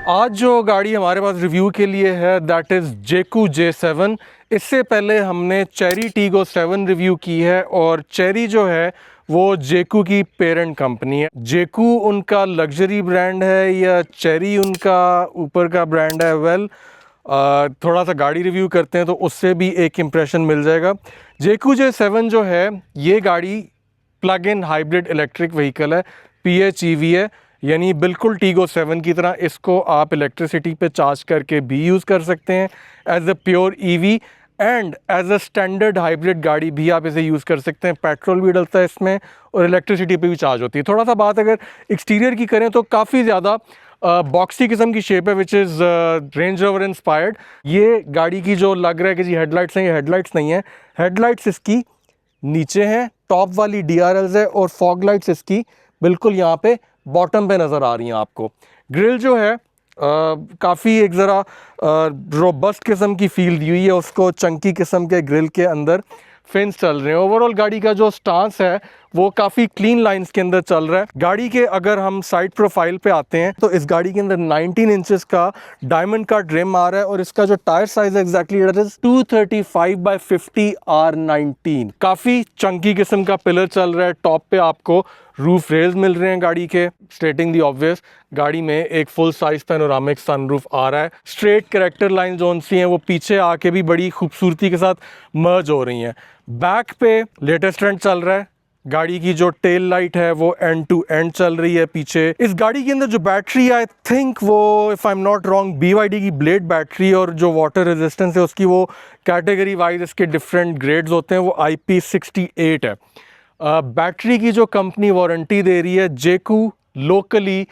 आज जो गाड़ी हमारे पास रिव्यू के लिए है दैट इज़ जेकू J7। इससे पहले हमने चेरी टीगो 7 रिव्यू की है और चेरी जो है वो जेकू की पेरेंट कंपनी है। जेकू उनका लग्जरी ब्रांड है या चेरी उनका ऊपर का ब्रांड है? थोड़ा सा गाड़ी रिव्यू करते हैं तो उससे भी एक इम्प्रेशन मिल जाएगा। जेकू J7 जो है ये गाड़ी plug in hybrid electric vehicle है, PHEV है, यानी बिल्कुल टीगो 7 की तरह इसको आप इलेक्ट्रिसिटी पे चार्ज करके भी यूज़ कर सकते हैं as a pure EV and as a standard hybrid गाड़ी भी आप इसे यूज़ कर सकते हैं। पेट्रोल भी डलता है इसमें और इलेक्ट्रिसिटी पे भी चार्ज होती है। थोड़ा सा बात अगर एक्सटीरियर की करें तो काफ़ी ज़्यादा बॉक्सी किस्म की शेप है which is range rover inspired. ये गाड़ी की जो लग रहा है कि जी हेडलाइट्स हैं, ये हेडलाइट्स नहीं है। हेडलाइट्स इसकी नीचे हैं, टॉप वाली DRLs है और फॉग लाइट्स इसकी बिल्कुल यहाँ पे बॉटम पे नज़र आ रही हैं आपको। ग्रिल जो है काफ़ी एक ज़रा रोबस्ट किस्म की फील दी हुई है उसको, चंकी किस्म के ग्रिल के अंदर फिन्स चल रहे हैं। ओवरऑल गाड़ी का जो स्टांस है वो काफ़ी क्लीन लाइंस के अंदर चल रहा है। गाड़ी के अगर हम साइड प्रोफाइल पे आते हैं तो इस गाड़ी के अंदर 19 इंचेस का डायमंड का रिम आ रहा है और इसका जो टायर साइज है एग्जैक्टली इट इज 235/50 R19। काफ़ी चंकी किस्म का पिलर चल रहा है। टॉप पे आपको रूफ रेल्स मिल रहे हैं गाड़ी के, स्टेटिंग दी ऑब्वियस। गाड़ी में एक फुल साइज पैनोरामिक सनरूफ आ रहा है। स्ट्रेट कैरेक्टर लाइन जोन सी हैं वो पीछे आके भी बड़ी खूबसूरती के साथ मर्ज हो रही हैं। बैक पे लेटेस्ट ट्रेंड चल रहा है। गाड़ी की जो टेल लाइट है वो एंड टू एंड चल रही है पीछे। इस गाड़ी के अंदर जो बैटरी आई थिंक वो if I am not wrong BYD की ब्लेड बैटरी, और जो वाटर रेजिस्टेंस है उसकी वो कैटेगरी वाइज इसके डिफरेंट ग्रेड्स होते हैं, वो IP68 है। बैटरी की जो कंपनी वारंटी दे रही है जेकू लोकली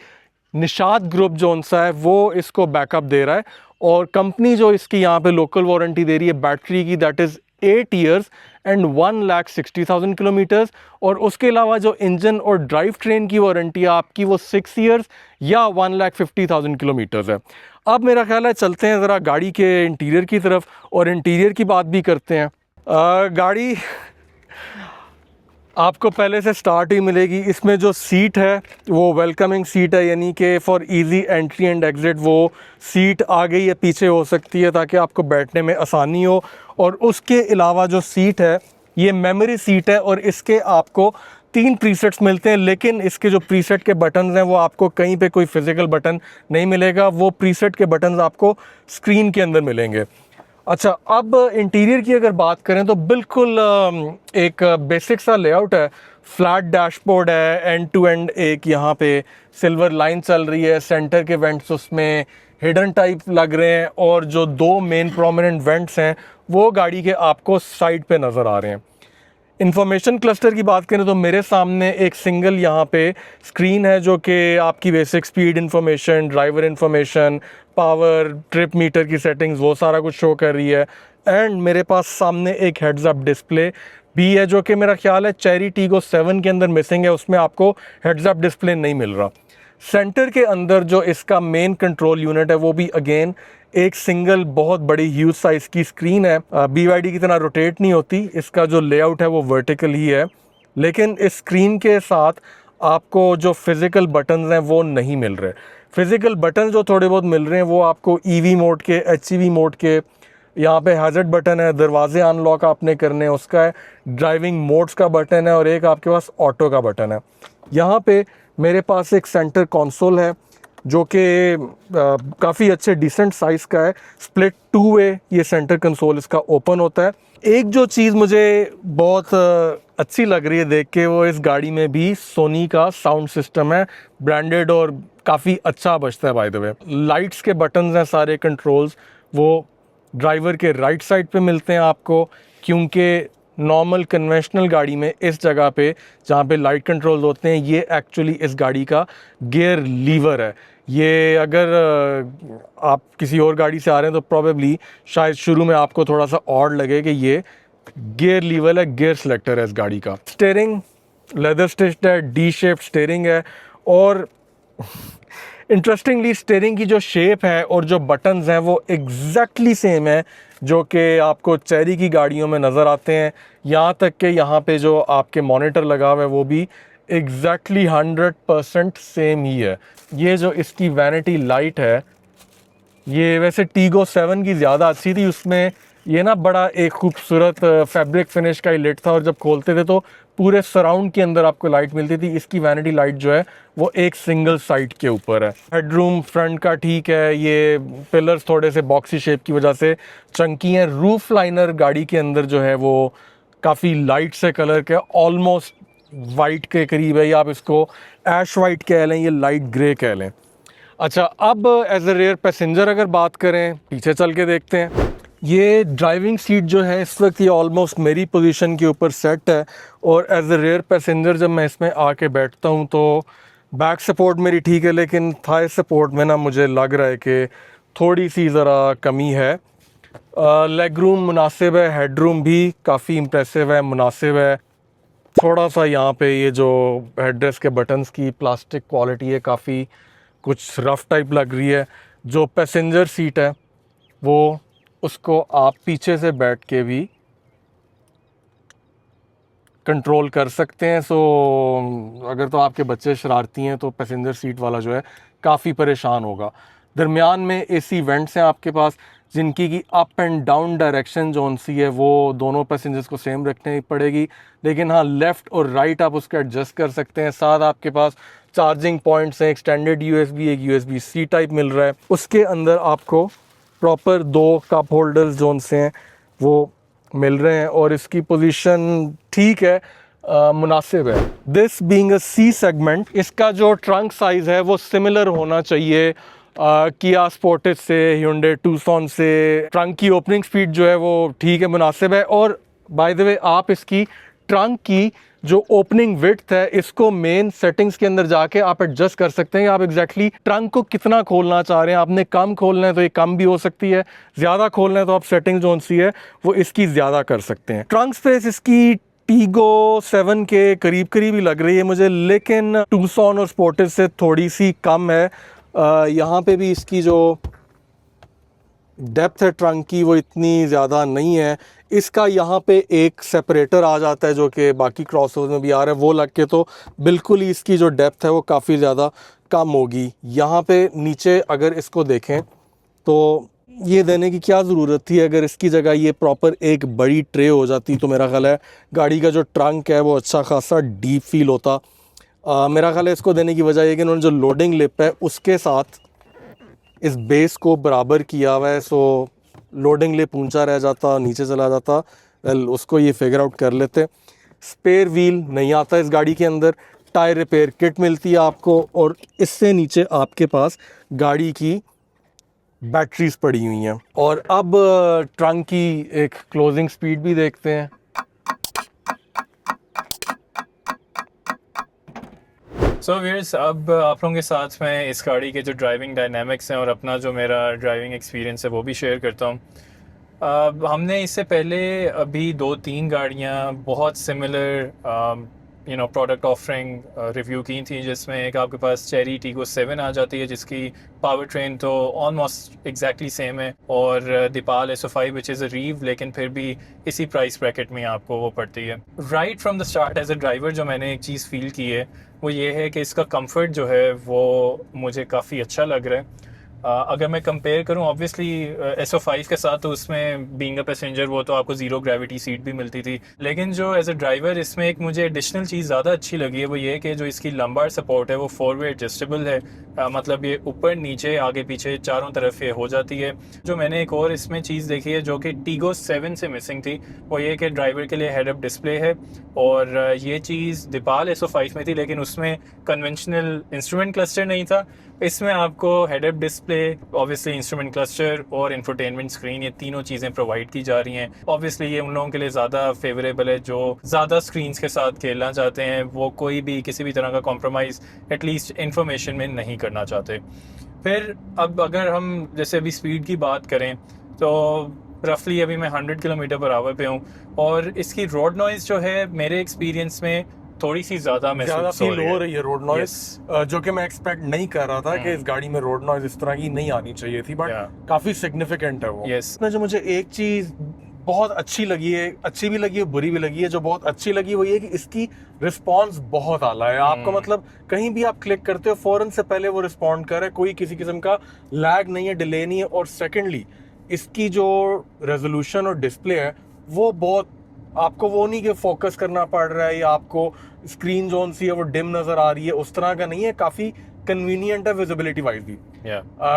निषाद ग्रुप जो सा है वो इसको बैकअप दे रहा है और कंपनी जो इसकी यहाँ पे लोकल वारंटी दे रही है बैटरी की that is 8 years and 1,60,000 kilometres. और उसके अलावा जो इंजन और ड्राइव ट्रेन की वारंटी है आपकी वो 6 years या 1,50,000 किलोमीटर्स है। अब मेरा ख्याल है चलते हैं ज़रा गाड़ी के इंटीरियर की तरफ और इंटीरियर की बात भी करते हैं। गाड़ी आपको पहले से स्टार्ट ही मिलेगी। इसमें जो सीट है वो वेलकमिंग सीट है, यानी कि for easy entry and exit वो सीट आगे या पीछे हो सकती है ताकि आपको बैठने में आसानी हो। और उसके अलावा जो सीट है ये मेमोरी सीट है और इसके आपको 3 प्रीसेट्स मिलते हैं, लेकिन इसके जो प्रीसेट के बटन्स हैं वो आपको कहीं पे कोई फिजिकल बटन नहीं मिलेगा, वो प्रीसेट के बटन्स आपको स्क्रीन के अंदर मिलेंगे। अच्छा, अब इंटीरियर की अगर बात करें तो बिल्कुल एक बेसिक सा लेआउट है। फ्लैट डैशबोर्ड है, एंड टू एंड एक यहाँ पे सिल्वर लाइन चल रही है। सेंटर के वेंट्स उसमें हिडन टाइप लग रहे हैं और जो 2 मेन प्रोमिनेंट वेंट्स हैं वो गाड़ी के आपको साइड पे नज़र आ रहे हैं। इंफॉर्मेशन क्लस्टर की बात करें तो मेरे सामने एक सिंगल यहाँ पे स्क्रीन है जो कि आपकी basic speed information, driver information, power, trip meter की सेटिंग्स वो सारा कुछ शो कर रही है। एंड मेरे पास सामने एक हेड्स अप डिस्प्ले भी है जो कि मेरा ख्याल है चेरी टीगो 7 के अंदर मिसिंग है, उसमें आपको हेड्स अप डिस्प्ले नहीं मिल रहा। सेंटर के अंदर जो इसका मेन कंट्रोल यूनिट है वो भी अगेन एक सिंगल बहुत बड़ी ह्यूज साइज की स्क्रीन है। BYD की तरह रोटेट नहीं होती, इसका जो लेआउट है वो वर्टिकल ही है, लेकिन इस स्क्रीन के साथ आपको जो फिज़िकल बटन्स हैं वो नहीं मिल रहे। फिज़िकल बटन जो थोड़े बहुत मिल रहे हैं वो आपको EV मोड के, HEV मोड के, यहाँ पे हैज़र्ड बटन है, दरवाजे अनलॉक आपने करने हैं उसका है, ड्राइविंग मोड्स का बटन है और एक आपके पास ऑटो का बटन है। यहाँ पे मेरे पास एक सेंटर कंसोल है जो कि काफ़ी अच्छे डिसेंट साइज़ का है। स्प्लिट 2 वे ये सेंटर कंसोल इसका ओपन होता है। एक जो चीज़ मुझे बहुत अच्छी लग रही है देख के वो इस गाड़ी में भी सोनी का साउंड सिस्टम है, ब्रांडेड और काफ़ी अच्छा बजता है बाय द वे। लाइट्स के बटन्स हैं सारे कंट्रोल्स वो ड्राइवर के राइट साइड पे मिलते हैं आपको, क्योंकि नॉर्मल कन्वेंशनल गाड़ी में इस जगह पे जहाँ पे लाइट कंट्रोल्स होते हैं ये एक्चुअली इस गाड़ी का गियर लीवर है। ये अगर आप किसी और गाड़ी से आ रहे हैं तो प्रॉबेबली शायद शुरू में आपको थोड़ा सा ऑड लगे कि ये गियर लीवर है, गियर सेलेक्टर है इस गाड़ी का। स्टीयरिंग लेदर स्टिच्ड है, डी शेप्ड स्टीयरिंग है और इंटरेस्टिंगली स्टीयरिंग की जो शेप है और जो बटन्स हैं वो एग्जैक्टली सेम है जो कि आपको चेरी की गाड़ियों में नज़र आते हैं। यहाँ तक कि यहाँ पे जो आपके मॉनिटर लगा हुआ है वो भी एग्जैक्टली 100% सेम ही है। ये जो इसकी वैनिटी लाइट है ये वैसे टीगो 7 की ज़्यादा अच्छी थी, उसमें ये ना बड़ा एक खूबसूरत फैब्रिक फिनिश का ही लिट था और जब खोलते थे तो पूरे सराउंड के अंदर आपको लाइट मिलती थी। इसकी वैनिटी लाइट जो है वो एक सिंगल साइड के ऊपर है। हेडरूम फ्रंट का ठीक है, ये पिलर्स थोड़े से बॉक्सी शेप की वजह से चंकी हैं। रूफ लाइनर गाड़ी के अंदर जो है वो काफ़ी लाइट से कलर के, ऑलमोस्ट वाइट के करीब है, या आप इसको ऐश वाइट कह लें, ये लाइट ग्रे कह लें। अच्छा, अब एज ए रेयर पैसेंजर अगर बात करें, पीछे चल के देखते हैं। ये ड्राइविंग सीट जो है इस वक्त ये ऑलमोस्ट मेरी पोजीशन के ऊपर सेट है, और एज ए रेयर पैसेंजर जब मैं इसमें आके बैठता हूँ तो बैक सपोर्ट मेरी ठीक है, लेकिन थाई सपोर्ट में ना मुझे लग रहा है कि थोड़ी सी ज़रा कमी है। लेग रूम मुनासिब है, हेड रूम भी काफ़ी इम्प्रेसिव है, मुनासिब है। थोड़ा सा यहाँ पे ये जो हेडरेस्ट के बटन्स की प्लास्टिक क्वालिटी है काफ़ी कुछ रफ़ टाइप लग रही है। जो पैसेंजर सीट है वो उसको आप पीछे से बैठ के भी कंट्रोल कर सकते हैं। सो अगर तो आपके बच्चे शरारती हैं तो पैसेंजर सीट वाला जो है काफ़ी परेशान होगा। दरमियान में एसी वेंट्स हैं आपके पास, जिनकी की अप एंड डाउन डायरेक्शन जो सी है वो दोनों पैसेंजर्स को सेम रखनी पड़ेगी, लेकिन हाँ लेफ़्ट और राइट आप उसका एडजस्ट कर सकते हैं। साथ आपके पास चार्जिंग पॉइंट्स हैं, एक्सटेंडेड यूएसबी, एक यूएसबी सी टाइप मिल रहा है। उसके अंदर आपको प्रॉपर 2 कप होल्डर्स जो से हैं वो मिल रहे हैं, और इसकी पोजीशन ठीक है, मुनासिब है। This being a C segment, इसका जो ट्रंक साइज़ है वो सिमिलर होना चाहिए किया स्पोर्टेज से, hyundai टूसॉन से। ट्रंक की ओपनिंग स्पीड जो है वो ठीक है, मुनासिब है। और बाय द वे आप इसकी ट्रंक की जो ओपनिंग विड्थ है इसको मेन सेटिंग्स के अंदर जाके आप एडजस्ट कर सकते हैं। आप एग्जैक्टली ट्रंक को कितना खोलना चाह रहे हैं, आपने कम खोलना है तो ये कम भी हो सकती है, ज़्यादा खोलना है तो आप सेटिंग जो सी है वो इसकी ज़्यादा कर सकते हैं। ट्रंक स्पेस इसकी टीगो 7 के करीब करीब ही लग रही है मुझे, लेकिन टूसॉन और स्पोर्टेज से थोड़ी सी कम है। यहाँ पे भी इसकी जो डेप्थ है ट्रंक की वो इतनी ज़्यादा नहीं है। इसका यहाँ पे एक सेपरेटर आ जाता है जो कि बाकी क्रॉसओवर में भी आ रहा है, वो लग के तो बिल्कुल ही इसकी जो डेप्थ है वो काफ़ी ज़्यादा कम होगी। यहाँ पे नीचे अगर इसको देखें तो ये देने की क्या ज़रूरत थी, अगर इसकी जगह ये प्रॉपर एक बड़ी ट्रे हो जाती तो मेरा ख्याल है गाड़ी का जो ट्रंक है वो अच्छा खासा डीप फील होता। मेरा ख्याल है इसको देने की वजह ये कि उन्होंने जो लोडिंग लिप है उसके साथ इस बेस को बराबर किया हुआ है, सो लोडिंग लिप ऊंचा रह जाता, नीचे चला जाता। वेल उसको ये फिगर आउट कर लेते। स्पेयर व्हील नहीं आता इस गाड़ी के अंदर, टायर रिपेयर किट मिलती है आपको, और इससे नीचे आपके पास गाड़ी की बैटरीज पड़ी हुई हैं। और अब ट्रंक की एक क्लोजिंग स्पीड भी देखते हैं। सो व्यूअर्स, अब आप लोगों के साथ मैं इस गाड़ी के जो ड्राइविंग डायनामिक्स हैं और अपना जो मेरा ड्राइविंग एक्सपीरियंस है वो भी शेयर करता हूँ। हमने इससे पहले अभी 2-3 गाड़ियाँ बहुत सिमिलर प्रोडक्ट ऑफरिंग रिव्यू की थी, जिसमें एक आपके पास चेरी टीगो 7 आ जाती है जिसकी पावर ट्रेन तो ऑलमोस्ट एग्जैक्टली सेम है, और Deepal SO5 which is a रीव, लेकिन फिर भी इसी प्राइस ब्रैकेट में आपको वो पड़ती है। Right from the start as a driver जो मैंने एक चीज़ फील की है वो ये है कि इसका कंफर्ट जो है वो मुझे काफ़ी अच्छा लग रहा है। अगर मैं कंपेयर करूं ऑब्वियसली SO5 के साथ, तो उसमें बीइंग अ पैसेंजर वो तो आपको ज़ीरो ग्रेविटी सीट भी मिलती थी, लेकिन जो एज अ ड्राइवर इसमें एक मुझे एडिशनल चीज़ ज़्यादा अच्छी लगी है वो ये कि जो इसकी लंबार सपोर्ट है वो 4 वे एडजस्टेबल है। मतलब ये ऊपर नीचे आगे पीछे चारों तरफ ये हो जाती है। जो मैंने एक और इसमें चीज़ देखी है जो कि टीगो 7 से मिसिंग थी वो ये कि ड्राइवर के लिए हेड अप डिस्प्ले है, और ये चीज़ दीपाल SO5 में थी लेकिन उसमें कन्वेंशनल इंस्ट्रूमेंट क्लस्टर नहीं था। इसमें आपको head up display, obviously instrument cluster और इंफोटेनमेंट स्क्रीन, ये तीनों चीज़ें प्रोवाइड की जा रही हैं। ऑब्वियसली ये उन लोगों के लिए ज़्यादा फेवरेबल है जो ज़्यादा स्क्रीन्स के साथ खेलना चाहते हैं, वो कोई भी किसी भी तरह का कॉम्प्रोमाइज़ एटलीस्ट इंफॉर्मेशन में नहीं करना चाहते। फिर अब अगर हम जैसे अभी स्पीड की बात करें तो रफली अभी मैं 100 किलोमीटर पर आवर पे हूँ, और इसकी रोड नॉइज़ जो है मेरे एक्सपीरियंस में थोड़ी सी ज़्यादा फील हो रही है रोड नॉइज, जो कि मैं एक्सपेक्ट नहीं कर रहा था कि इस गाड़ी में रोड नॉइज इस तरह की नहीं आनी चाहिए थी, बट काफी सिग्निफिकेंट है वो। यस, जो मुझे एक चीज बहुत अच्छी लगी है, अच्छी भी लगी है, बुरी भी लगी है। जो बहुत अच्छी लगी वो ये कि इसकी रिस्पॉन्स बहुत आला है। आपको मतलब कहीं भी आप क्लिक करते हो फौरन से पहले वो रिस्पॉन्ड करे, कोई किसी किस्म का लैग नहीं है, डिले नहीं है। और सेकेंडली इसकी जो रेजोल्यूशन और डिस्प्ले है वो बहुत, आपको वो नहीं कि फोकस करना पड़ रहा है या आपको स्क्रीन जोन सी है वो डिम नज़र आ रही है, उस तरह का नहीं है। काफ़ी कन्वीनियंट है विजिबिलिटी वाइज भी।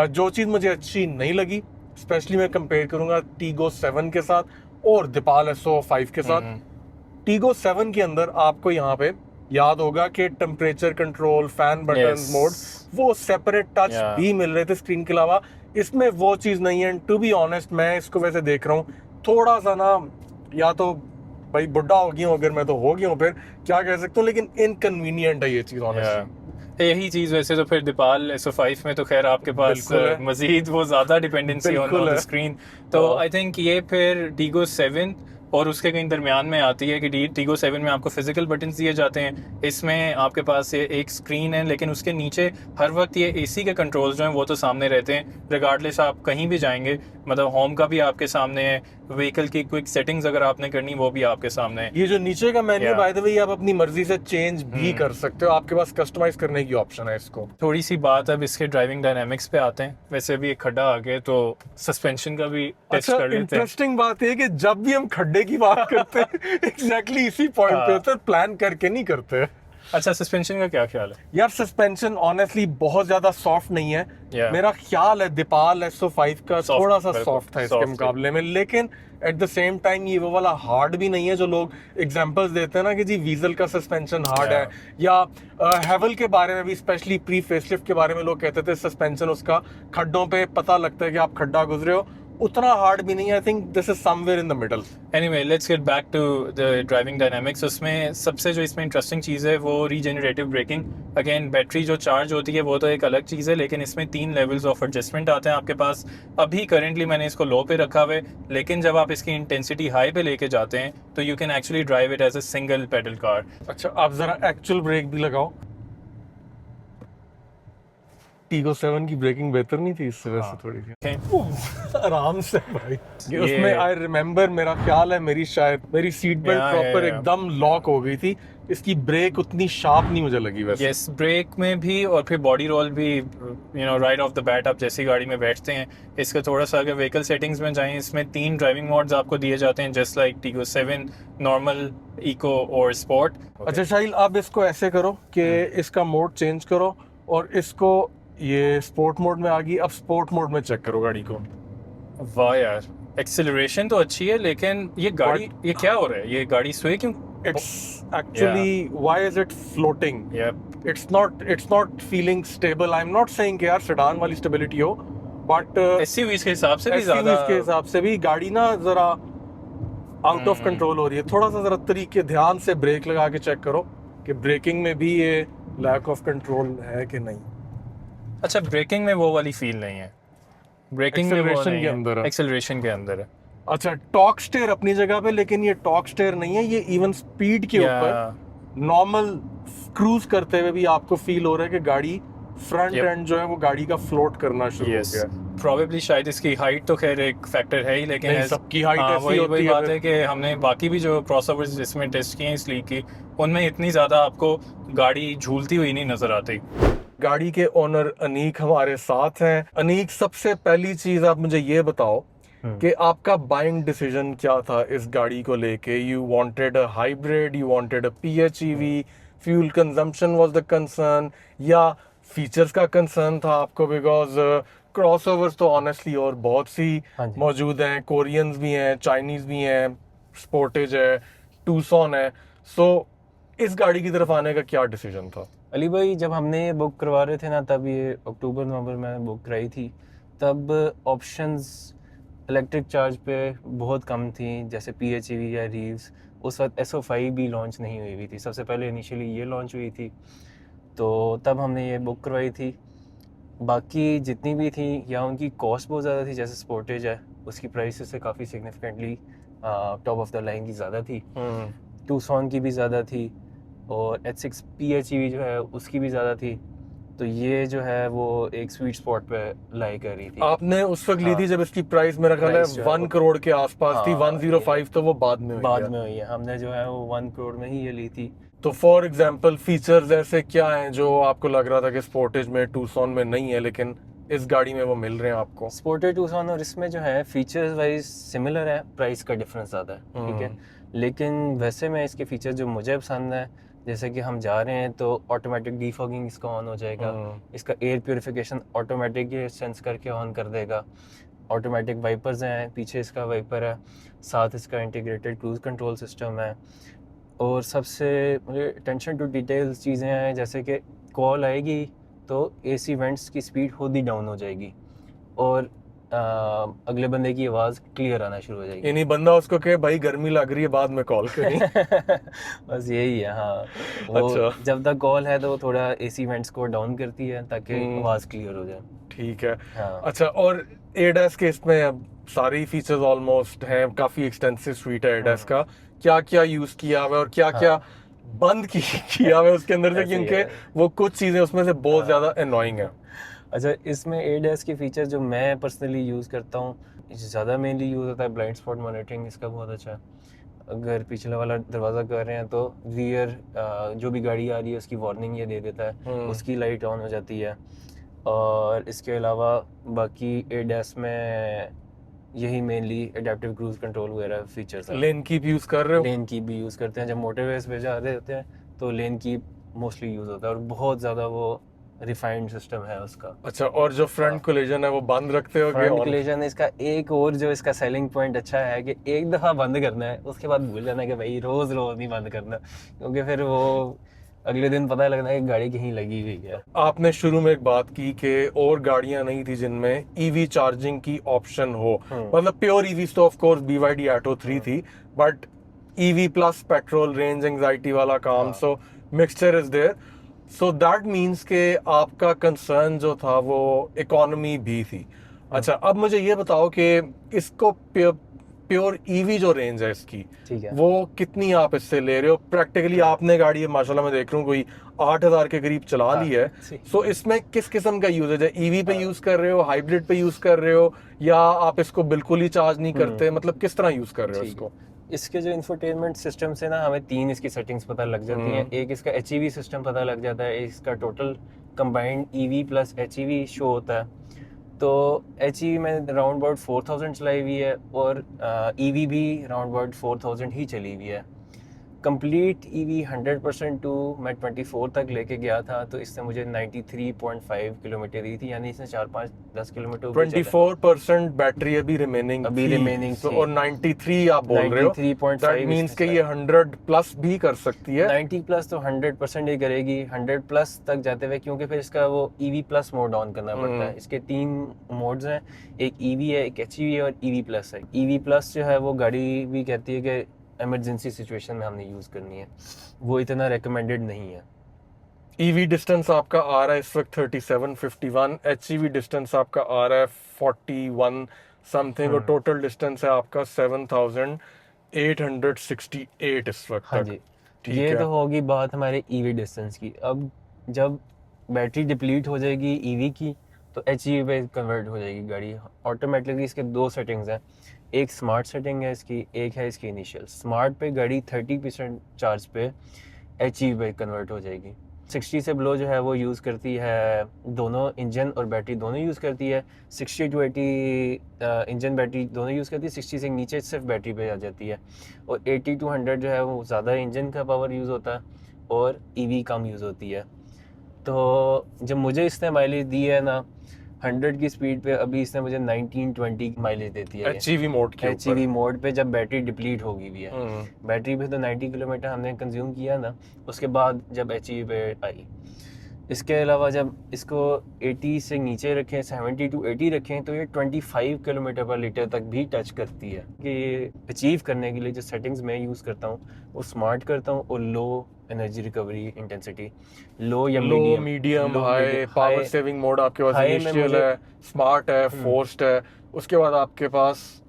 जो चीज़ मुझे अच्छी नहीं लगी, स्पेशली मैं कंपेयर करूंगा टीगो 7 के साथ और दीपाल SO5 के साथ। टीगो 7 के अंदर आपको यहाँ पे याद होगा कि temperature control, fan button mode वो सेपरेट टच भी मिल रहे थे स्क्रीन के अलावा। इसमें वो चीज़ नहीं है। टू बी ऑनेस्ट मैं इसको वैसे देख रहा हूँ थोड़ा सा ना, या तो भाई बुढ़ा हो गया हूँ अगर मैं, तो हो गया हूँ फिर क्या कह सकता हूँ, लेकिन इनकन्वीनियंट है ये चीज़ ऑनेस्टली। यही चीज़ वैसे तो फिर दीपाल SO5 में तो खैर आपके पास मजीद वो ज़्यादा डिपेंडेंसी ऑन द स्क्रीन। तो आई थिंक ये फिर टीगो 7 और उसके कहीं दरमियान में आती है कि टीगो 7 में आपको फिजिकल बटन्स दिए जाते हैं, इसमें आपके पास ये एक स्क्रीन है लेकिन उसके नीचे हर वक्त ये एसी के कंट्रोल्स जो हैं वो तो सामने रहते हैं रिगार्डलेस आप कहीं भी जाएंगे। मतलब होम का भी आपके सामने है, व्हीकल की क्विक सेटिंग्स अगर आपने करनी वो भी आपके सामने है। ये जो नीचे का मेन्यू बाय द वे आप अपनी मर्जी से चेंज भी कर सकते हो, आपके पास कस्टमाइज करने की ऑप्शन है इसको। थोड़ी सी बात अब इसके ड्राइविंग डायनामिक्स पे आते हैं। वैसे भी एक खड्डा आ गया तो सस्पेंशन का भी टेस्ट कर लेते हैं। इंटरेस्टिंग बात है कि जब भी हम खड्डे की बात करते हैं एग्जैक्टली इसी पॉइंट पे होता है, प्लान करके नहीं करते। अच्छा, सस्पेंशन का क्या ख्याल है? यार सस्पेंशन ऑनेस्टली बहुत ज्यादा सॉफ्ट नहीं है। मेरा ख्याल है दीपाल SO5 का थोड़ा सा सॉफ्ट था इसके मुकाबले में, लेकिन एट द सेम टाइम ये वो वाला हार्ड भी नहीं है जो लोग एग्जांपल्स देते हैं ना कि जी वीजल का सस्पेंशन हार्ड है, या हेवल के बारे में भी स्पेशली प्री फेसलिफ्ट के बारे में लोग कहते थे सस्पेंशन उसका खड्डों पे पता लगता है कि आप खड्डा गुजरे हो, उतना हार्ड भी नहीं है। I think this is somewhere in the middle. Anyway let's get back to the driving dynamics. उसमें सबसे जो इसमें इंटरेस्टिंग चीज़ है वो रीजेनरेटिव ब्रेकिंग। अगेन बैटरी जो चार्ज होती है वो तो एक अलग चीज़ है, लेकिन इसमें 3 लेवल्स ऑफ एडजस्टमेंट आते हैं आपके पास। अभी करेंटली मैंने इसको लो पे रखा हुआ है, लेकिन जब आप इसकी इंटेंसिटी हाई पे लेके जाते हैं तो you can actually drive it as a single pedal car. अच्छा आप जरा एक्चुअल ब्रेक भी लगाओ। टीगो 7 की ब्रेकिंग बेहतर नहीं थी इससे वैसे थोड़ी सी आराम से भाई। उसमें आई रिमेम्बर, मेरा ख्याल है मेरी सीट बेल्ट प्रॉपर एकदम लॉक हो गई थी। इसकी ब्रेक उतनी शार्प नहीं मुझे लगी वैसे। यस, ब्रेक में भी और फिर बॉडी रोल भी, you know right of the bat आप जैसी गाड़ी में बैठते हैं इसका थोड़ा सा अगर व्हीकल सेटिंग्स में जाएं, इसमें 3 ड्राइविंग मोड्स आपको दिए जाते हैं जस्ट लाइक टीगो 7, नॉर्मल, इको और स्पोर्ट। अच्छा शाहिल, आप इसको ऐसे करो कि इसका मोड चेंज करो और इसको, ये स्पोर्ट मोड में आ गई, अब स्पोर्ट मोड में चेक करो गाड़ी को। वाह यार, एक्सेलरेशन तो अच्छी है लेकिन ये गाड़ी ये क्या हो रहा है? ये गाड़ी स्वे क्यों? It's actually why is it floating? It's not feeling stable. I'm not saying कि यार सेडान वाली स्टेबिलिटी हो, बट एसयूवीज के हिसाब से भी ज्यादा, के हिसाब से भी गाड़ी ना जरा आउट ऑफ कंट्रोल हो रही है। थोड़ा सा जरा तरीके ध्यान से ब्रेक लगा के चेक करो कि ब्रेकिंग में भी ये लैक ऑफ कंट्रोल है कि नहीं। अच्छा, ब्रेकिंग में वो वाली फील नहीं है, ब्रेकिंग में वो नहीं है, एक्सेलरेशन के अंदर है। अच्छा, टॉर्क स्टेयर अपनी जगह पे, लेकिन ये टॉर्क स्टेयर नहीं है, ये इवन स्पीड के ऊपर नॉर्मल क्रूज करते हुए भी आपको फील हो रहा है कि गाड़ी फ्रंट एंड जो है वो गाड़ी का फ्लोट करना शुरू हो गया। प्रोबेबली शायद इसकी हाइट तो खैर एक फैक्टर है ही, लेकिन सबकी हाइट ऐसी होती वही बात है कि हमने बाकी भी जो क्रॉसओवर्स जिसमें टेस्ट किए हैं इस लीग की, उनमें इतनी ज्यादा आपको गाड़ी झूलती हुई नहीं नजर आती। गाड़ी के ओनर अनीक हमारे साथ हैं। अनीक, सबसे पहली चीज आप मुझे ये बताओ कि आपका बाइंग डिसीजन क्या था इस गाड़ी को लेके? You wanted a hybrid, you wanted a PHEV, fuel consumption was the concern, या फीचर्स का कंसर्न था आपको? बिकॉज क्रॉसओवर्स तो ऑनेस्टली और बहुत सी मौजूद हैं, कोरियंस भी हैं, चाइनीज भी हैं, स्पोर्टेज है, टूसॉन है। सो इस गाड़ी की तरफ आने का क्या डिसीजन था? अली भाई, जब हमने ये बुक करवा रहे थे ना, तब ये अक्टूबर नवंबर में बुक कराई थी, तब ऑप्शंस इलेक्ट्रिक चार्ज पे बहुत कम थी, जैसे PHEV या रीव्स। उस वक्त SO5 भी लॉन्च नहीं हुई थी, सबसे पहले इनिशियली ये लॉन्च हुई थी, तो तब हमने ये बुक करवाई थी। बाकी जितनी भी थी, या उनकी कॉस्ट बहुत ज़्यादा थी, जैसे स्पोर्टेज है उसकी प्राइस से काफ़ी significantly top of the line की ज़्यादा थी, टूसॉन की भी ज़्यादा थी, और H6 PHEV जो है उसकी भी ज़्यादा थी। तो ये जो है वो एक स्वीट स्पॉट पे लाई कर रही थी। आपने उस वक्त ली हाँ। थी जब इसकी प्राइस मेरा ख्याल है Price जो है 1 करोड़ के आसपास थी, हाँ, 105 तो वो बाद में हुई बाद है। में हुई है, हमने जो है वो 1 करोड़ में ही ये ली थी। तो फॉर एग्जांपल फीचर्स ऐसे क्या हैं जो आपको लग रहा था कि स्पोर्टेज में, टूसॉन में नहीं है, लेकिन इस गाड़ी में वो मिल रहे हैं आपको? स्पोर्टेड टूसॉन और इसमें जो है फीचर्स वाइज सिमिलर है, प्राइस का डिफरेंस ज़्यादा है, ठीक है। लेकिन वैसे में इसके फीचर जो मुझे पसंद है, जैसे कि हम जा रहे हैं तो ऑटोमेटिक डीफॉगिंग इसका ऑन हो जाएगा, इसका एयर प्योरीफिकेशन ऑटोमेटिक ये सेंस करके ऑन कर देगा, ऑटोमेटिक वाइपर्स हैं, पीछे इसका वाइपर है, साथ इसका इंटीग्रेटेड क्रूज कंट्रोल सिस्टम है। और सबसे मुझे अटेंशन टू डिटेल्स चीज़ें हैं, जैसे कि कॉल आएगी तो एसी वेंट्स की स्पीड खुद ही डाउन हो जाएगी और अगले बंदे की आवाज़ क्लियर आना शुरू हो जाएगी। यानी बंदा उसको कहे भाई गर्मी लग रही है, बाद में कॉल करी। बस यही है, हाँ। वो अच्छा। जब तक कॉल है तो वो थोड़ा एसी वेंट्स को डाउन करती है ताकि आवाज़ क्लियर हो जाए। ठीक है। हाँ। अच्छा, और एडास के इसमें अब सारी फीचर्स ऑलमोस्ट हैं, काफी एक्सटेंसिव स्वीट है एडास का। क्या क्या यूज किया हुआ है और क्या क्या बंद किया हुआ है उसके अंदर से, ऐसे ही क्योंकि है। वो कुछ चीजें उसमें से बहुत ज्यादा अनोइंग है। अच्छा, इसमें ADAS के फीचर जो मैं पर्सनली यूज़ करता हूँ, ज़्यादा मेनली यूज़ होता है ब्लाइंड स्पॉट मॉनिटरिंग, इसका बहुत अच्छा है। अगर पिछला वाला दरवाज़ा कर रहे हैं तो रियर जो भी गाड़ी आ रही है उसकी वार्निंग ये दे देता है, उसकी लाइट ऑन हो जाती है। और इसके अलावा बाकी ADAS में यही मेनली एडेप्टिव क्रूज कंट्रोल वगैरह फीचर्स हैं। लेन कीप यूज कर रहे हो? लेन की भी यूज़ करते हैं, जब मोटरवेज पे जा रहे होते हैं तो लेन की मोस्टली यूज़ होता है और बहुत ज़्यादा वो रिफाइंड सिस्टम है उसका। अच्छा, और जो फ्रंट कोलिजन है वो बंद रखते हो कि फ्रंट ऑन? कोलिजन इसका एक और जो इसका सेलिंग पॉइंट अच्छा है कि एक दफ़ा बंद करना है, उसके बाद भूल जाना है कि भाई रोज़ रोज़ नहीं बंद करना, क्योंकि फिर वो अगले दिन पता लगना है कि गाड़ी कहीं लगी हुई है। आपने शुरू में एक बात की कि और गाड़ियां नहीं थी जिनमें ईवी चार्जिंग की ऑप्शन हो, मतलब प्योर ईवी तो ऑफ कोर्स BYD Atto 3 थी, but EV plus petrol range anxiety वाला काम, so mixture is there. So that means के आपका कंसर्न जो था वो इकोनॉमी भी थी। अच्छा, अब मुझे ये बताओ कि इसको प्योर ईवी जो रेंज है इसकी, ठीक है। वो कितनी आप इससे ले रहे हो प्रैक्टिकली? आपने गाड़ी माशाल्लाह मैं देख रहा हूँ कोई 8,000 के करीब चला ली है। सो इसमें किस किस्म का यूजेज है? ईवी पे यूज कर रहे हो, हाइब्रिड पे यूज कर रहे हो, या आप इसको बिल्कुल ही चार्ज नहीं करते? मतलब किस तरह यूज कर रहे हो इसको? इसके जो इंफोटेनमेंट सिस्टम से ना हमें 3 इसकी सेटिंग्स पता लग जाती हैं। एक इसका HEV सिस्टम पता लग जाता है, एक इसका total combined EV plus HEV show होता है। तो HEV में राउंड अबाउट 4000 चलाई हुई है और EV भी राउंड अबाउट 4000 ही चली हुई है। कंप्लीट EV 100% टू मैं 24 तक लेके गया था तो इसने मुझे 93.5 किलोमीटर दी थी, यानी इसने 4-5-10 किलोमीटर 24% बैटरी अभी रिमेनिंग थी। और 93 आप बोल रहे हो, 93.5 दैट मींस कि ये 100 प्लस भी कर सकती है। 90 प्लस तो 100% ही करेगी, 100 प्लस तक जाते हुए, क्योंकि फिर इसका वो EV प्लस मोड ऑन करना पड़ता है। इसके 3 मोड्स हैं, एक EV है, एक HEV है और EV प्लस है। EV प्लस जो है वो गाड़ी भी कहती है कि इमरजेंसी सिचुएशन में हमने यूज़ करनी है, वो इतना रेकमेंडेड नहीं है। EV डिस्टेंस आपका आ रहा है इस वक्त 3751, HEV डिस्टेंस आपका आ रहा है 41 समथिंग, और टोटल डिस्टेंस है आपका 7868 इस वक्त हाँ तक। जी, ठीक ये है। तो होगी बात हमारे EV डिस्टेंस की। अब जब बैटरी डिप्लीट हो जाएगी EV की तो HEV पे कन्वर्ट हो जाएगी गाड़ी ऑटोमेटिकली। इसके 2 सेटिंग्स हैं, एक स्मार्ट सेटिंग है इसकी, एक है इसकी इनिशियल। स्मार्ट पे गाड़ी 30% चार्ज पे HEV पे कन्वर्ट हो जाएगी। 60 से बिलो जो है वो यूज़ करती है, दोनों इंजन और बैटरी दोनों यूज़ करती है। 60 to 80 इंजन बैटरी दोनों यूज़ करती है, 60 से नीचे सिर्फ बैटरी पे आ जाती है। और 80 to 100 जो है वो ज़्यादा इंजन का पावर यूज़ होता है और EV कम यूज़ होती है। तो जब मुझे इसने माइलेज दी है ना 100 की स्पीड पे, अभी इसने मुझे 19-20 माइलेज देती है HEV मोड के ऊपर। HEV मोड पे, जब बैटरी डिप्लीट होगी भी है। बैटरी पे तो 90 किलोमीटर हमने कंज्यूम किया ना, उसके बाद जब HEV पे आई। इसके अलावा जब इसको 80 से नीचे रखें, 70 to 80 रखें, तो ये 25 किलोमीटर पर लीटर तक भी टच करती है। कि अचीव करने के लिए जो सेटिंग्स मैं यूज़ करता हूँ वो स्मार्ट करता हूँ और low energy recovery intensity, low या medium high power saving mode आपके पास इनिशियल है, स्मार्ट है, फोर्स्ड है। उसके बाद आपके पास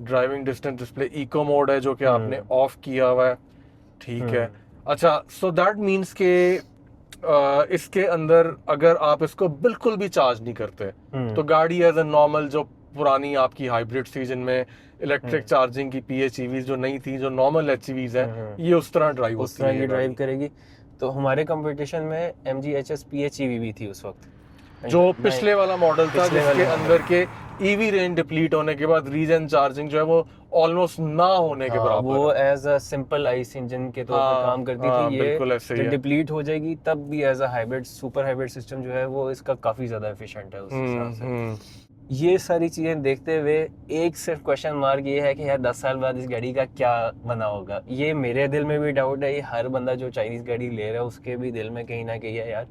driving distance display eco mode है जो कि आपने ऑफ किया हुआ है। ठीक है। अच्छा, सो दैट मीन्स के इसके अंदर अगर आप इसको बिल्कुल भी चार्ज नहीं करते तो गाड़ी एज ए नॉर्मल जो पुरानी आपकी हाइब्रिड थी जिनमें इलेक्ट्रिक चार्जिंग की PHEVs जो नहीं थी, जो नॉर्मल HEVs हैं, ये उस तरह ड्राइव उस होती तरह है की ये ड्राइव गाड़ी। करेगी। तो हमारे कंपटीशन में MG HS PHEV भी थी उस वक्त, जो पिछले वाला मॉडल था पिछले जिसके वाले अंदर के EV रेंज डिप्लीट होने के बाद रीजन चार्जिंग जो है वो ऑलमोस्ट ना होने के हाँ, बराबर वो है। As a simple ICE engine के तौर हाँ, पर काम करती हाँ, थी। ये बिल्कुल ऐसे ही जब है। डिप्लीट हो जाएगी तब भी as a hybrid super hybrid system जो है वो इसका काफ़ी ज़्यादा एफिशिएंट है उस हिसाब से। ये सारी चीज़ें देखते हुए एक सिर्फ क्वेश्चन मार्क ये है कि यार 10 साल बाद इस गाड़ी का क्या बना होगा। ये मेरे दिल में भी डाउट है, ये हर बंदा जो चाइनीज़ गाड़ी ले रहा है उसके भी दिल में कहीं ना कहीं है यार।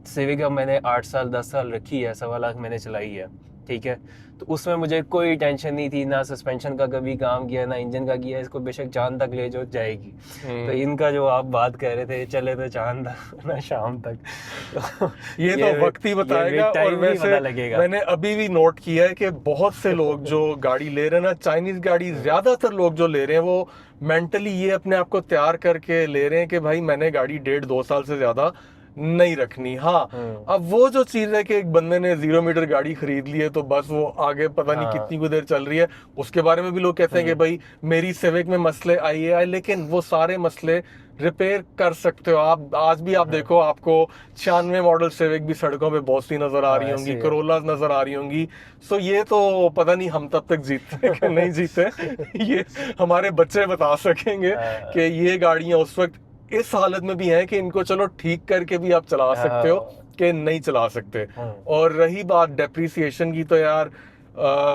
सिविक अब मैंने 8 साल 10 साल रखी है, 1.25 लाख मैंने चलाई है, ठीक है, तो उसमें मुझे कोई टेंशन नहीं थी, ना सस्पेंशन का कभी काम किया ना इंजन का किया। इसको बेशक चांद तक ले जो जाएगी। तो इनका जो आप बात कर रहे थे चले तो चांद ना शाम तक, तो ये तो वक्त ही बताएगा। और वैसे लगेगा। मैंने अभी भी नोट किया है कि बहुत से लोग जो गाड़ी ले रहे हैं ना, चाइनीज गाड़ी ज्यादातर लोग जो ले रहे हैं वो मेंटली ये अपने आप को तैयार करके ले रहे हैं कि भाई मैंने गाड़ी 1.5-2 साल से ज्यादा नहीं रखनी। हाँ, अब वो जो चीज है कि एक बंदे ने 0 मीटर गाड़ी खरीद ली है तो बस वो आगे पता नहीं कितनी कुछ देर चल रही है, उसके बारे में भी लोग कहते हैं कि भाई मेरी सिविक में मसले आए, लेकिन वो सारे मसले रिपेयर कर सकते हो आप। आज भी आप देखो, आपको 96 मॉडल सिविक भी सड़कों पे बहुत सी नजर आ रही होंगी, करोला नजर आ रही होंगी। सो ये तो पता नहीं हम तब तक जीतते कि नहीं जीते, ये हमारे बच्चे बता सकेंगे कि ये गाड़ियां उस वक्त इस हालत में भी हैं कि इनको चलो ठीक करके भी आप चला सकते हो कि नहीं चला सकते। और रही बात डेप्रिसिएशन की, तो यार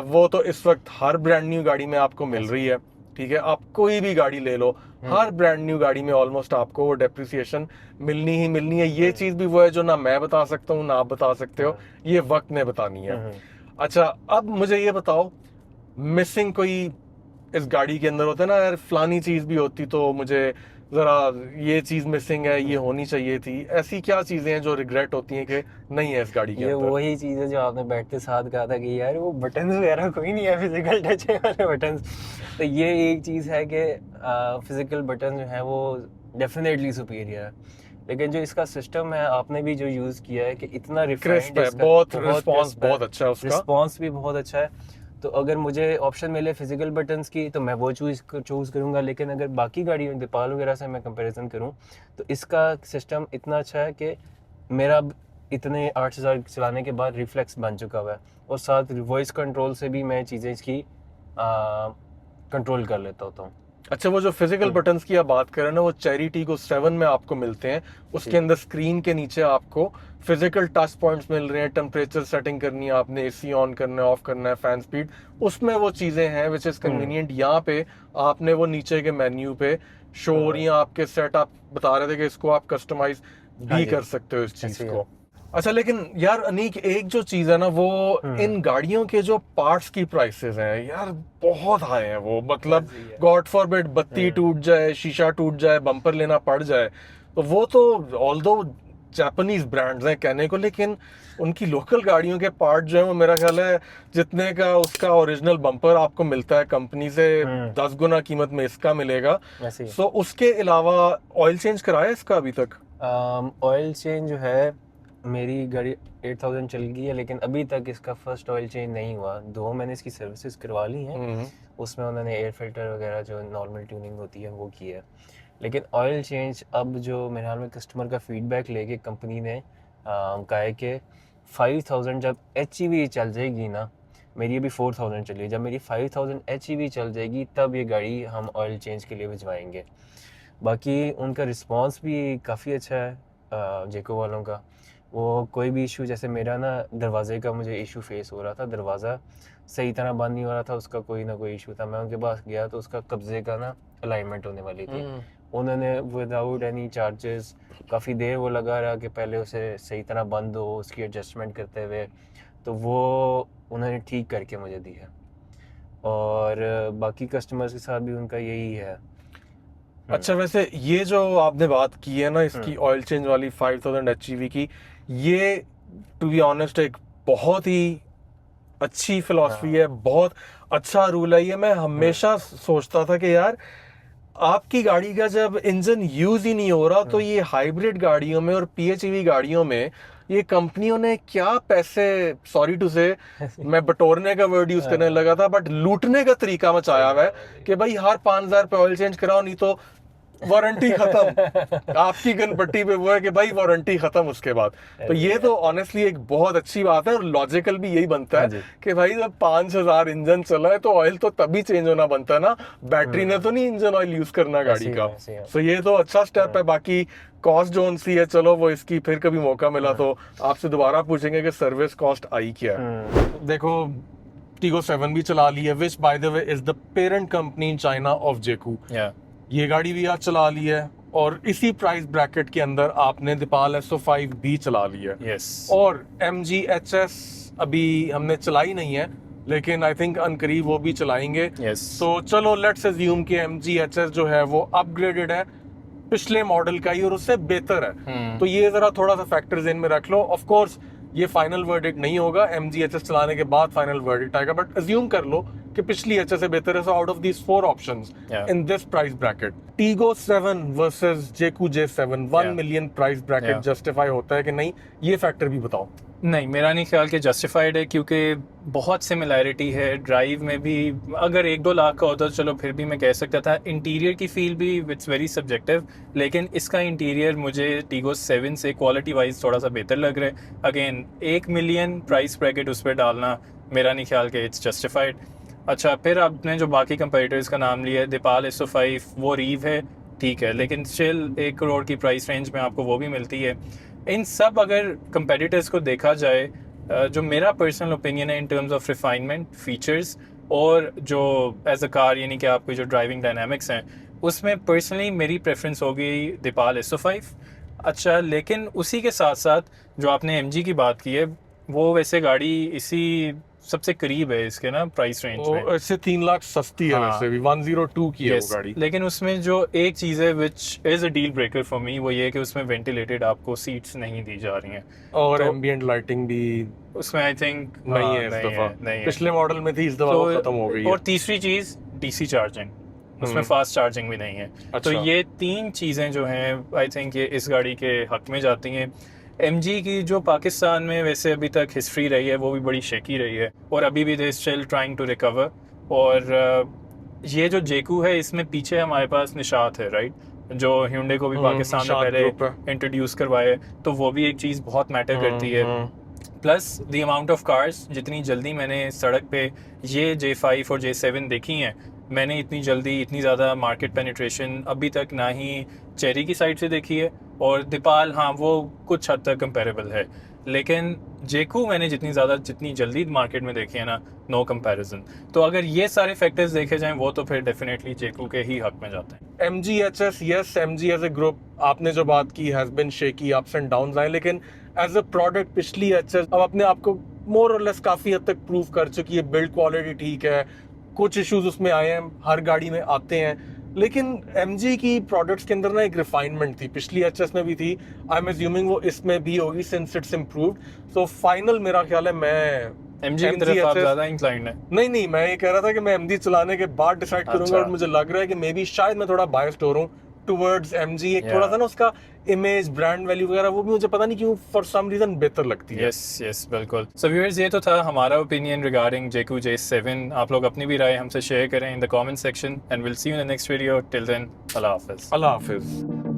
वो तो इस वक्त हर ब्रांड न्यू गाड़ी में आपको मिल रही है, ठीक है। आप कोई भी गाड़ी ले लो, हर ब्रांड न्यू गाड़ी में ऑलमोस्ट आपको वो डेप्रिसिएशन मिलनी ही मिलनी है। ये चीज भी वो है जो ना मैं बता सकता हूँ ना आप बता सकते हो, ये वक्त ने बतानी है। अच्छा, अब मुझे ये बताओ, मिसिंग कोई इस गाड़ी के अंदर होता है ना यार, फलानी चीज भी होती तो मुझे जरा ये चीज मिसिंग है, ये होनी चाहिए थी, ऐसी क्या चीजें हैं जो रिग्रेट होती हैं कि नहीं है इस गाड़ी के ये अंदर? वही चीज़ है जो आपने बैठते साथ कहा था कि यार वो बटन्स वगैरह कोई नहीं है, फिजिकल टच वाले बटन्स। तो ये एक चीज़ है कि फिजिकल बटन जो है वो डेफिनेटली सुपीरियर है, लेकिन जो इसका सिस्टम है आपने भी जो यूज़ किया है कि इतना क्रिस्प रिफाइंड है, बहुत रिस्पॉन्स बहुत अच्छा है उसका, रिस्पॉन्स भी बहुत अच्छा है। तो अगर मुझे ऑप्शन मिले फिजिकल बटन्स की तो मैं वो चूज़ करूँगा, लेकिन अगर बाकी गाड़ियों नेपाल वगैरह से मैं कंपैरिजन करूँ तो इसका सिस्टम इतना अच्छा है कि मेरा इतने 8,000 चलाने के बाद रिफ्लेक्स बन चुका हुआ है, और साथ वॉइस कंट्रोल से भी मैं चीज़ें इसकी कंट्रोल कर लेता होता हूँ। अच्छा, वो जो फिजिकल बटन्स की आप बात कर रहे हैं ना, वो चेरी टीगो 7 में आपको मिलते हैं। उसके अंदर स्क्रीन के नीचे आपको फिजिकल टच पॉइंट्स मिल रहे हैं, टेम्परेचर सेटिंग करनी है आपने, AC ऑन करना है, ऑफ करना है, फैन स्पीड, उसमें वो चीजें हैं विच इज कन्वीनियंट। यहाँ पे आपने वो नीचे के मेन्यू पे शो हो रही हैं आपके सेट, आप बता रहे थे कि इसको आप कस्टमाइज भी कर सकते हो इस चीज को। अच्छा, लेकिन यार अनीक, एक जो चीज है ना, वो इन गाड़ियों के जो पार्ट्स की प्राइसेस हैं यार बहुत हाई हैं। वो मतलब गॉड फॉरबिड बत्ती टूट जाए, शीशा टूट जाए, बम्पर लेना पड़ जाए, तो वो तो ऑल्दो जापानीज ब्रांड्स हैं कहने को, लेकिन उनकी लोकल गाड़ियों के पार्ट जो है वो मेरा ख्याल है जितने का उसका ओरिजिनल बम्पर आपको मिलता है कंपनी से 10 गुना कीमत में इसका मिलेगा। सो उसके अलावा ऑयल चेंज कराया इसका अभी तक? ऑयल चेंज जो है, मेरी गाड़ी 8000 चल गई है, लेकिन अभी तक इसका फर्स्ट ऑयल चेंज नहीं हुआ। 2 मैंने इसकी सर्विसेज करवा ली हैं, उसमें उन्होंने एयर फिल्टर वगैरह जो नॉर्मल ट्यूनिंग होती है वो की है, लेकिन ऑयल चेंज अब जो मेरे हाल में कस्टमर का फीडबैक लेके कंपनी ने कहा है कि 5000 जब HEV चल जाएगी ना, मेरी अभी 4000 चली है, जब मेरी 5000 HEV चल जाएगी तब ये गाड़ी हम ऑयल चेंज के लिए भिजवाएंगे। बाकी उनका रिस्पांस भी काफ़ी अच्छा है जेको वालों का। वो कोई भी इशू, जैसे मेरा ना दरवाजे का मुझे इशू फेस हो रहा था, दरवाज़ा सही तरह बंद नहीं हो रहा था, उसका कोई ना कोई इशू था। मैं उनके पास गया तो उसका कब्जे का ना अलाइनमेंट होने वाली थी, उन्होंने विदाउट एनी चार्जेस काफ़ी देर वो लगा रहा कि पहले उसे सही तरह बंद हो, उसकी एडजस्टमेंट करते हुए, तो वो उन्होंने ठीक करके मुझे दी है। और बाकी कस्टमर्स के साथ भी उनका यही है। अच्छा, वैसे ये जो आपने बात की है ना इसकी ऑयल चेंज वाली 5000 HEV की, ये टू बी ऑनेस्ट एक बहुत ही अच्छी फिलॉसफी है, बहुत अच्छा रूल है ये। मैं हमेशा सोचता था कि यार आपकी गाड़ी का जब इंजन यूज ही नहीं हो रहा तो ये हाइब्रिड गाड़ियों में और PHEV गाड़ियों में ये कंपनियों ने क्या पैसे, सॉरी टू से मैं बटोरने का वर्ड यूज करने लगा था, बट लूटने का तरीका मचाया हुआ है कि भाई हर 5,000 पे ऑयल चेंज कराओ नहीं तो वारंटी खत्म। आपकी गन पट्टी पे वो है कि भाई वारंटी खत्म उसके बाद। तो ये तो ऑनेस्टली एक बहुत अच्छी बात है और लॉजिकल भी यही बनता है कि भाई जब 5,000 इंजन चला है तो ऑयल तो तभी चेंज होना बनता है ना, बैटरी ने तो नहीं इंजन ऑयल यूज करना गाड़ी का। तो ये तो अच्छा स्टेप है। बाकी कॉस्ट जो सी है, चलो वो इसकी फिर कभी मौका मिला तो आपसे दोबारा पूछेंगे कि सर्विस कॉस्ट आई क्या है। देखो टीगो 7 भी चला ली है, which by the way is the parent company in China of Jaecoo. ये गाड़ी भी आज चला ली है और इसी प्राइस ब्रैकेट के अंदर आपने दीपाल SO5 भी चला ली है। yes. और MG HS अभी हमने चलाई नहीं है, लेकिन आई थिंक अनकरीब वो भी चलाएंगे। yes. तो चलो लेट्स अज्यूम कि MG HS जो है वो अपग्रेडेड है पिछले मॉडल का ही और उससे बेहतर है। तो ये जरा थोड़ा सा फैक्टर ज़हन में रख लो। ऑफ कोर्स ये फाइनल वर्डिक्ट नहीं होगा, MG HS चलाने के बाद फाइनल वर्डिक्ट आएगा, बट अज्यूम कर लो कि पिछली HS से बेहतर है। So out of these 4 options in this price bracket, Tiggo 7 versus Jaecoo J7 1 million price bracket justify होता है कि नहीं? ये फैक्टर भी बताओ। नहीं, मेरा नहीं ख्याल कि जस्टिफाइड है, क्योंकि बहुत सिमिलैरिटी है ड्राइव में भी। अगर 1-2 लाख का होता तो चलो फिर भी मैं कह सकता था। इंटीरियर की फील भी इट्स वेरी सब्जेक्टिव, लेकिन इसका इंटीरियर मुझे टीगो 7 से क्वालिटी वाइज थोड़ा सा बेहतर लग रहा है। अगेन 1 मिलियन प्राइस ब्रैकेट उस पर डालना मेरा नहीं ख्याल कि इट्स जस्टिफाइड। अच्छा, फिर आपने जो बाकी कंपेटिटर्स का नाम लिया, दीपाल SO5 वो रीव है, ठीक है, लेकिन स्टिल 1 करोड़ की प्राइस रेंज में आपको वो भी मिलती है। इन सब अगर कंपेटिटर्स को देखा जाए, जो मेरा पर्सनल ओपिनियन है in terms of refinement, features और जो एज अ कार यानी कि आपकी जो ड्राइविंग डायनामिक्स हैं, उसमें पर्सनली मेरी प्रेफरेंस होगी दीपाल SO5। अच्छा, लेकिन उसी के साथ साथ जो आपने MG की बात की है, वो वैसे गाड़ी इसी सबसे करीब है इसके ना प्राइस रेंज में। इससे 3 लाख सस्ती है। वैसे भी 102 की है वो गाड़ी। लेकिन उसमें जो एक चीज़ है which is a deal breaker for me, वो ये है कि उसमें वेंटिलेटेड आपको सीट्स नहीं दी जा रही हैं और तो एम्बिएंट लाइटिंग भी उसमें आई थिंक नहीं है इस दफा। पिछले मॉडल में थी, इस दफा वो खत्म हो गई है। और तीसरी चीज़ DC चार्जिंग, उसमें फास्ट चार्जिंग भी नहीं है। तो ये 3 चीज़ें जो हैं आई थिंक ये इस गाड़ी के हक में जाती हैं। MG की जो पाकिस्तान में वैसे अभी तक हिस्ट्री रही है वो भी बड़ी शेकी रही है और अभी भी they still trying to recover. और ये जो जेकू है, इसमें पीछे हमारे पास निशात है, राइट, जो hyundai को भी पाकिस्तान में पहले इंट्रोड्यूस करवाए, तो वो भी एक चीज़ बहुत मैटर करती है। Plus the amount of cars, जितनी जल्दी मैंने सड़क पे ये J5 और J7 देखी हैं, मैंने इतनी जल्दी इतनी ज़्यादा मार्केट पेनिट्रेशन अभी तक ना ही चेरी की साइड से देखी है। और दीपाल, हाँ, वो कुछ हद तक कंपेरेबल है, लेकिन जेकू मैंने जितनी जल्दी मार्केट में देखी है ना, नो कंपैरिजन। तो अगर ये सारे फैक्टर्स देखे जाएं वो तो फिर डेफिनेटली जेकू के ही हक में जाते हैं। MG HS, yes, MG as a group, आपने जो बात की has been shaky, ups and downs आए, लेकिन एज अ प्रोडक्ट पिछली HS अब अपने आप को मोर और लेस काफी हद तक प्रूव कर चुकी है। बिल्ड क्वालिटी ठीक है, कुछ इश्यूज उसमें आए हैं, हर गाड़ी में आते हैं, लेकिन MG की प्रोडक्ट्स के अंदर ना एक रिफाइनमेंट थी, पिछली HS में भी थी, आई एम अज्यूमिंग वो इसमें भी होगी since it's improved. So final मेरा ख्याल है मैं MG की तरफ आप ज़्यादा इंक्लाइंड है। नहीं, मैं ये कह रहा था कि मैं MG चलाने के बाद डिसाइड करूंगा। और मुझे लग रहा है कि मे बी शायद मैं थोड़ा बायस्ड हो रहा हूँ टुवर्ड्स MG। एक थोड़ा सा ना उसका इमेज, ब्रांड वैल्यू वगैरह वो भी मुझे पता नहीं क्यों फॉर सम रीजन बेहतर लगती है। यस, बिल्कुल। सो व्यूअर्स, ये तो था हमारा ओपिनियन रिगार्डिंग जेकू J7। आप लोग अपनी भी राय हमसे शेयर करें in the comment section and will see you in the next video. Till then, अल्लाह हाफिज़। अल्लाह हाफिज़।